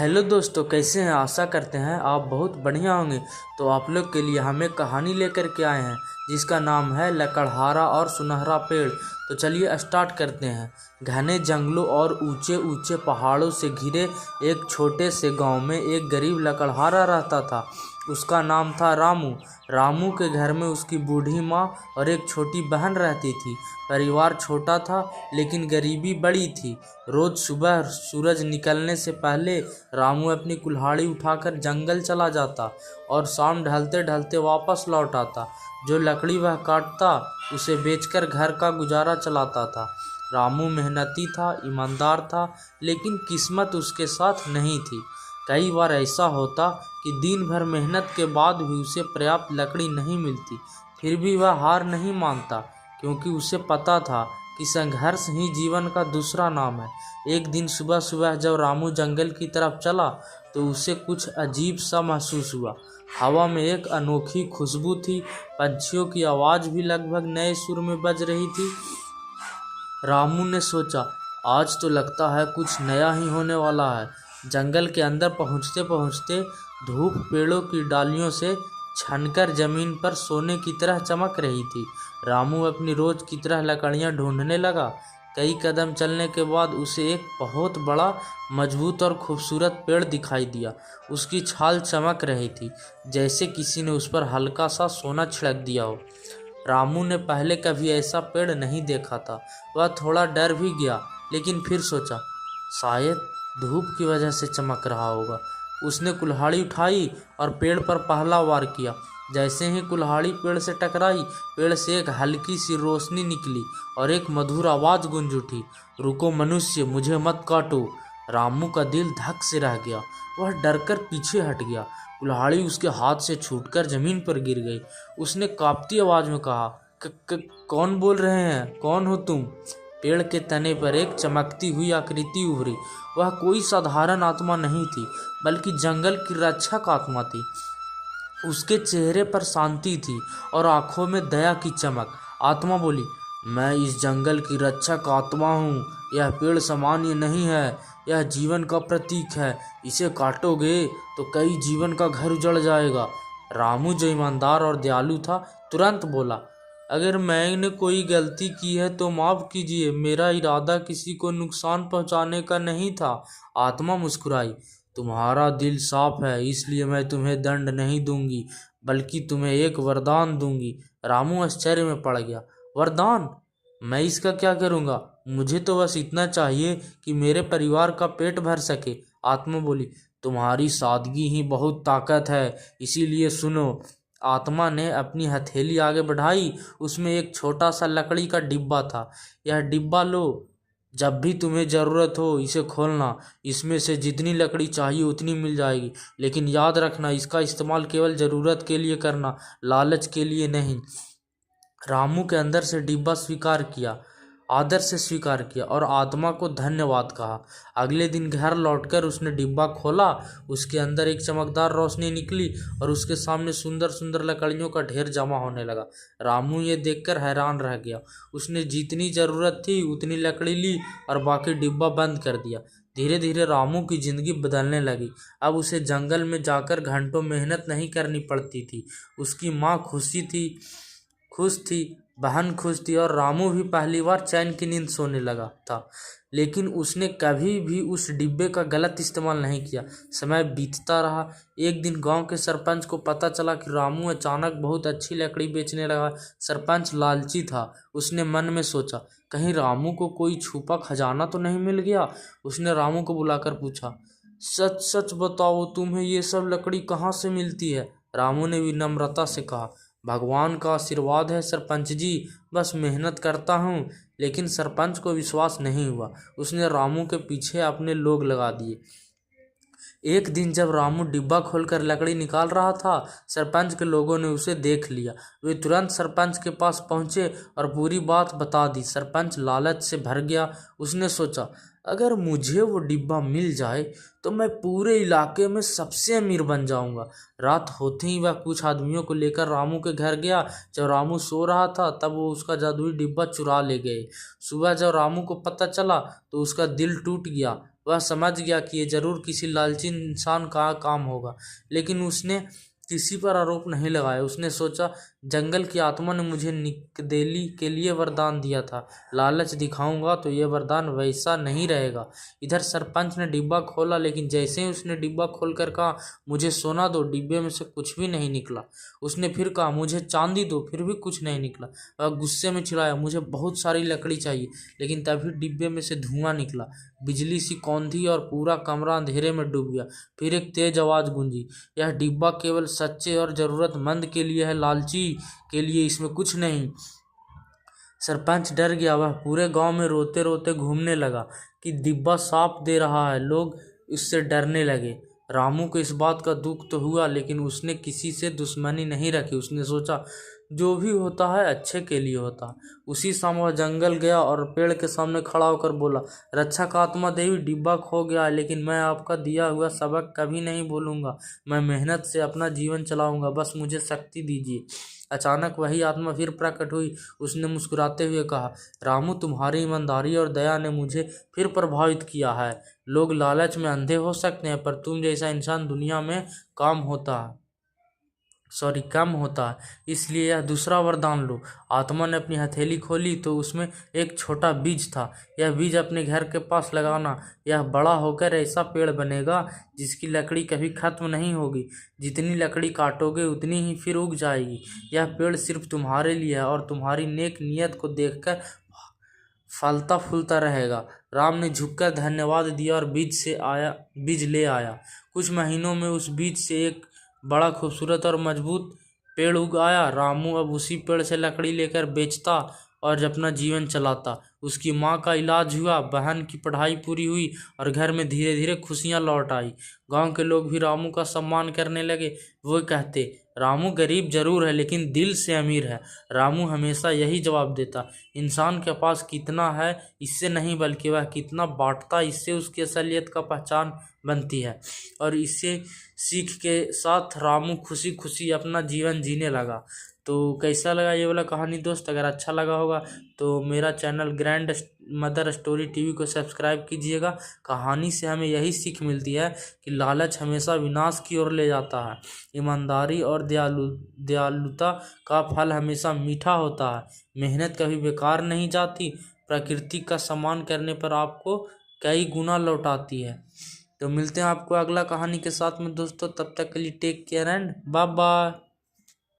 Hello दोस्तों, कैसे हैं। आशा करते हैं आप बहुत बढ़िया होंगे। तो आप लोग के लिए हम एक कहानी लेकर के आए हैं जिसका नाम है लकड़हारा और सुनहरा पेड़। तो चलिए स्टार्ट करते हैं। घने जंगलों और ऊंचे ऊंचे पहाड़ों से घिरे एक छोटे से गांव में एक गरीब लकड़हारा रहता था। उसका नाम था रामू। रामू के घर में उसकी बूढ़ी माँ और एक छोटी बहन रहती थी। परिवार छोटा था लेकिन गरीबी बड़ी थी। रोज सुबह सूरज निकलने से पहले रामू अपनी कुल्हाड़ी उठाकर जंगल चला जाता और शाम ढलते ढलते वापस लौट आता। जो लकड़ी वह काटता उसे बेचकर घर का गुजारा चलाता था। रामू मेहनती था, ईमानदार था, लेकिन किस्मत उसके साथ नहीं थी। कई बार ऐसा होता कि दिन भर मेहनत के बाद भी उसे पर्याप्त लकड़ी नहीं मिलती। फिर भी वह हार नहीं मानता, क्योंकि उसे पता था कि संघर्ष ही जीवन का दूसरा नाम है। एक दिन सुबह सुबह जब रामू जंगल की तरफ चला तो उसे कुछ अजीब सा महसूस हुआ। हवा में एक अनोखी खुशबू थी, पंछियों की आवाज़ भी लगभग नए सुर में बज रही थी। रामू ने सोचा, आज तो लगता है कुछ नया ही होने वाला है। जंगल के अंदर पहुंचते पहुंचते धूप पेड़ों की डालियों से छनकर जमीन पर सोने की तरह चमक रही थी। रामू अपनी रोज की तरह लकड़ियां ढूंढने लगा। कई कदम चलने के बाद उसे एक बहुत बड़ा, मजबूत और खूबसूरत पेड़ दिखाई दिया। उसकी छाल चमक रही थी, जैसे किसी ने उस पर हल्का सा सोना छिड़क दिया हो। रामू ने पहले कभी ऐसा पेड़ नहीं देखा था। वह थोड़ा डर भी गया, लेकिन फिर सोचा, शायद धूप की वजह से चमक रहा होगा। उसने कुल्हाड़ी उठाई और पेड़ पर पहला वार किया। जैसे ही कुल्हाड़ी पेड़ से टकराई, पेड़ से एक हल्की सी रोशनी निकली और एक मधुर आवाज गूंज उठी, रुको मनुष्य, मुझे मत काटो। रामू का दिल धक से रह गया। वह डरकर पीछे हट गया। कुल्हाड़ी उसके हाथ से छूटकर जमीन पर गिर गई। उसने कांपती आवाज में कहा, कौन बोल रहे हैं, कौन हो तुम? पेड़ के तने पर एक चमकती हुई आकृति उभरी। वह कोई साधारण आत्मा नहीं थी, बल्कि जंगल की रक्षक आत्मा थी। उसके चेहरे पर शांति थी और आंखों में दया की चमक। आत्मा बोली, मैं इस जंगल की रक्षक आत्मा हूँ। यह पेड़ सामान्य नहीं है, यह जीवन का प्रतीक है। इसे काटोगे तो कई जीवन का घर उजड़ जाएगा। रामू, जो ईमानदार और दयालु था, तुरंत बोला, अगर मैंने कोई गलती की है तो माफ़ कीजिए। मेरा इरादा किसी को नुकसान पहुंचाने का नहीं था। आत्मा मुस्कुराई, तुम्हारा दिल साफ है, इसलिए मैं तुम्हें दंड नहीं दूंगी, बल्कि तुम्हें एक वरदान दूंगी। रामू आश्चर्य में पड़ गया। वरदान? मैं इसका क्या करूंगा? मुझे तो बस इतना चाहिए कि मेरे परिवार का पेट भर सके। आत्मा बोली, तुम्हारी सादगी ही बहुत ताकत है, इसीलिए सुनो। आत्मा ने अपनी हथेली आगे बढ़ाई। उसमें एक छोटा सा लकड़ी का डिब्बा था। यह डिब्बा लो, जब भी तुम्हें ज़रूरत हो इसे खोलना। इसमें से जितनी लकड़ी चाहिए उतनी मिल जाएगी, लेकिन याद रखना, इसका इस्तेमाल केवल ज़रूरत के लिए करना, लालच के लिए नहीं। रामू के अंदर से डिब्बा स्वीकार किया, आदर से स्वीकार किया और आत्मा को धन्यवाद कहा। अगले दिन घर लौटकर उसने डिब्बा खोला। उसके अंदर एक चमकदार रोशनी निकली और उसके सामने सुंदर सुंदर लकड़ियों का ढेर जमा होने लगा। रामू ये देखकर हैरान रह गया। उसने जितनी ज़रूरत थी उतनी लकड़ी ली और बाकी डिब्बा बंद कर दिया। धीरे धीरे रामू की जिंदगी बदलने लगी। अब उसे जंगल में जाकर घंटों मेहनत नहीं करनी पड़ती थी। उसकी माँ खुश थी, बहन खुश थी और रामू भी पहली बार चैन की नींद सोने लगा था। लेकिन उसने कभी भी उस डिब्बे का गलत इस्तेमाल नहीं किया। समय बीतता रहा। एक दिन गांव के सरपंच को पता चला कि रामू अचानक बहुत अच्छी लकड़ी बेचने लगा। सरपंच लालची था। उसने मन में सोचा, कहीं रामू को कोई छुपा खजाना तो नहीं मिल गया। उसने रामू को बुलाकर पूछा, सच सच बताओ, तुम्हें ये सब लकड़ी कहाँ से मिलती है? रामू ने विनम्रता से कहा, भगवान का आशीर्वाद है सरपंच जी, बस मेहनत करता हूँ। लेकिन सरपंच को विश्वास नहीं हुआ। उसने रामू के पीछे अपने लोग लगा दिए। एक दिन जब रामू डिब्बा खोलकर लकड़ी निकाल रहा था, सरपंच के लोगों ने उसे देख लिया। वे तुरंत सरपंच के पास पहुंचे और पूरी बात बता दी। सरपंच लालच से भर गया। उसने सोचा, अगर मुझे वो डिब्बा मिल जाए तो मैं पूरे इलाके में सबसे अमीर बन जाऊंगा। रात होते ही वह कुछ आदमियों को लेकर रामू के घर गया। जब रामू सो रहा था तब वो उसका जादुई डिब्बा चुरा ले गए। सुबह जब रामू को पता चला तो उसका दिल टूट गया। वह समझ गया कि ये जरूर किसी लालची इंसान का काम होगा, लेकिन उसने किसी पर आरोप नहीं लगाया। उसने सोचा, जंगल की आत्मा ने मुझे निकदेली के लिए वरदान दिया था, लालच दिखाऊंगा तो ये वरदान वैसा नहीं रहेगा। इधर सरपंच ने डिब्बा खोला, लेकिन जैसे ही उसने डिब्बा खोलकर कहा, मुझे सोना दो, डिब्बे में से कुछ भी नहीं निकला। उसने फिर कहा, मुझे चांदी दो, फिर भी कुछ नहीं निकला। वह गुस्से में चिल्लाया, मुझे बहुत सारी लकड़ी चाहिए, लेकिन तभी डिब्बे में से धुआं निकला, बिजली सी कौंधी और पूरा कमरा अंधेरे में डूब गया। फिर एक तेज आवाज गूंजी, यह डिब्बा केवल सच्चे और जरूरतमंद के लिए है, लालची के लिए इसमें कुछ नहीं। सरपंच डर गया। वह पूरे गांव में रोते रोते घूमने लगा कि डिब्बा साफ दे रहा है। लोग उससे डरने लगे। रामू को इस बात का दुख तो हुआ, लेकिन उसने किसी से दुश्मनी नहीं रखी। उसने सोचा, जो भी होता है अच्छे के लिए होता है। उसी शाम वह जंगल गया और पेड़ के सामने खड़ा होकर बोला, रक्षक आत्मा देवी, डिब्बा खो गया है, लेकिन मैं आपका दिया हुआ सबक कभी नहीं भूलूंगा। मैं मेहनत से अपना जीवन चलाऊंगा, बस मुझे शक्ति दीजिए। अचानक वही आत्मा फिर प्रकट हुई। उसने मुस्कुराते हुए कहा, रामू, तुम्हारी ईमानदारी और दया ने मुझे फिर प्रभावित किया है। लोग लालच में अंधे हो सकते हैं, पर तुम जैसा इंसान दुनिया में कम होता है, इसलिए यह दूसरा वरदान लो। आत्मा ने अपनी हथेली खोली तो उसमें एक छोटा बीज था। यह बीज अपने घर के पास लगाना, यह बड़ा होकर ऐसा पेड़ बनेगा जिसकी लकड़ी कभी खत्म नहीं होगी। जितनी लकड़ी काटोगे उतनी ही फिर उग जाएगी। यह पेड़ सिर्फ तुम्हारे लिए है और तुम्हारी नेक नियत को देखकर फलता फूलता रहेगा। राम ने झुककर धन्यवाद दिया और बीज ले आया। कुछ महीनों में उस बीज से एक बड़ा खूबसूरत और मजबूत पेड़ उग आया। रामू अब उसी पेड़ से लकड़ी लेकर बेचता और अपना जीवन चलाता। उसकी माँ का इलाज हुआ, बहन की पढ़ाई पूरी हुई और घर में धीरे धीरे खुशियाँ लौट आई। गांव के लोग भी रामू का सम्मान करने लगे। वो कहते, रामू गरीब जरूर है, लेकिन दिल से अमीर है। रामू हमेशा यही जवाब देता, इंसान के पास कितना है इससे नहीं, बल्कि वह कितना बांटता, इससे उसकी असलियत का पहचान बनती है। और इससे सीख के साथ रामू खुशी खुशी अपना जीवन जीने लगा। तो कैसा लगा ये वाला कहानी दोस्त? अगर अच्छा लगा होगा तो मेरा channel grand mother story TV को सब्सक्राइब कीजिएगा। कहानी से हमें यही सीख मिलती है कि लालच हमेशा विनाश की ओर ले जाता है। ईमानदारी और दयालुता का फल हमेशा मीठा होता है। मेहनत कभी बेकार नहीं जाती। प्रकृति का सम्मान करने पर आपको कई गुना लौटाती है। तो मिलते हैं आपको अगला कहानी के साथ में दोस्तों। तब तक के लिए take care and bye bye.